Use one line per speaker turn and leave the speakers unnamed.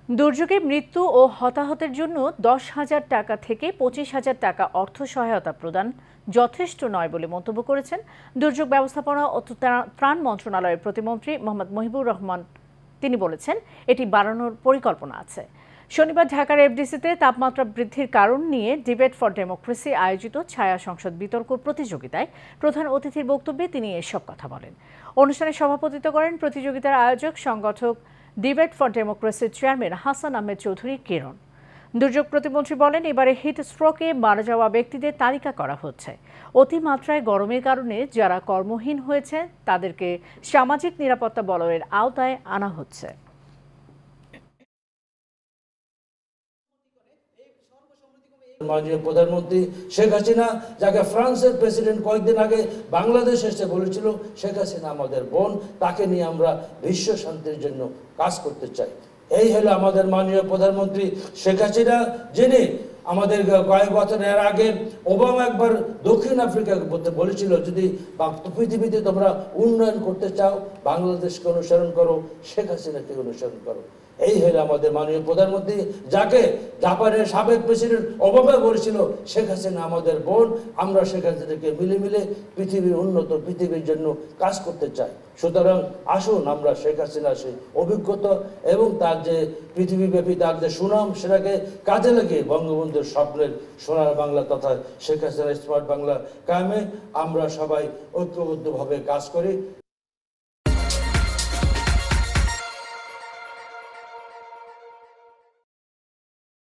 দুর্যোগে মৃত্যু ও হতাহতের জন্য 10,000 টাকা থেকে 25,000 টাকা অর্থ সহায়তা প্রদান যথেষ্ট নয় বলে মন্তব্য করেছেন দুর্যোগ ব্যবস্থাপনা ও ত্রাণ মন্ত্রণালয়ের প্রতিমন্ত্রী মোহাম্মদ মহিবুর রহমান। তিনি বলেছেন, এটি বাড়ানোর পরিকল্পনা আছে। শনিবার ঢাকার এফডিসিতে তাপমাত্রা বৃদ্ধির কারণ নিয়ে ডিবেট ফর ডেমোক্রেসি আয়োজিত ছায়া সংসদ বিতর্ক প্রতিযোগিতায় প্রধান অতিথির বক্তব্যে তিনি এসব কথা বলেন। অনুষ্ঠানে সভাপতিত্ব করেন প্রতিযোগিতার আয়োজক সংগঠক ডিবেট ফর ডেমোক্রেসির চেয়ারম্যান হাসান আহমেদ চৌধুরী কিরণ। দুর্যোগ প্রতিমন্ত্রী বলেন, এবারে হিট স্ট্রোকে মারা যাওয়া ব্যক্তিদের তালিকা করা হচ্ছে। অতিমাত্রায় গরমের কারণে যারা কর্মহীন হয়েছে তাদেরকে সামাজিক নিরাপত্তা বলয়ের আওতায় আনা হচ্ছে।
মাননীয় প্রধানমন্ত্রী শেখ হাসিনা, যাকে ফ্রান্সের প্রেসিডেন্ট কয়েকদিন আগে বাংলাদেশ এসে বলেছিল শেখ হাসিনা আমাদের বোন, তাকে নিয়ে আমরা বিশ্ব শান্তির জন্য কাজ করতে চাই। এই হলো আমাদের মাননীয় প্রধানমন্ত্রী শেখ হাসিনা, যিনি আমাদের কয়েক বছরের আগে ওবামা একবার দক্ষিণ আফ্রিকাকে বলেছিল, যদি পৃথিবীতে তোমরা উন্নয়ন করতে চাও বাংলাদেশকে অনুসরণ করো, শেখ হাসিনাকে অনুসরণ করো। এই হলো আমাদের মাননীয় প্রধানমন্ত্রী, যাকে জাপানের সাবেক প্রেসিডেন্ট ওবামা বলেছিল শেখ হাসিনা আমাদের বোন, আমরা শেখ হাসিনাকে মিলে মিলে পৃথিবীর উন্নত পৃথিবীর জন্য কাজ করতে চাই। সুতরাং আসুন আমরা শেখ হাসিনার সেই অভিজ্ঞতা এবং তার যে পৃথিবীব্যাপী তার যে সুনাম, সেটাকে কাজে লাগিয়ে বঙ্গবন্ধুর স্বপ্নের সোনার বাংলা তথা শেখ হাসিনার স্মার্ট বাংলা কায়েমে আমরা সবাই ঐক্যবদ্ধভাবে কাজ করি।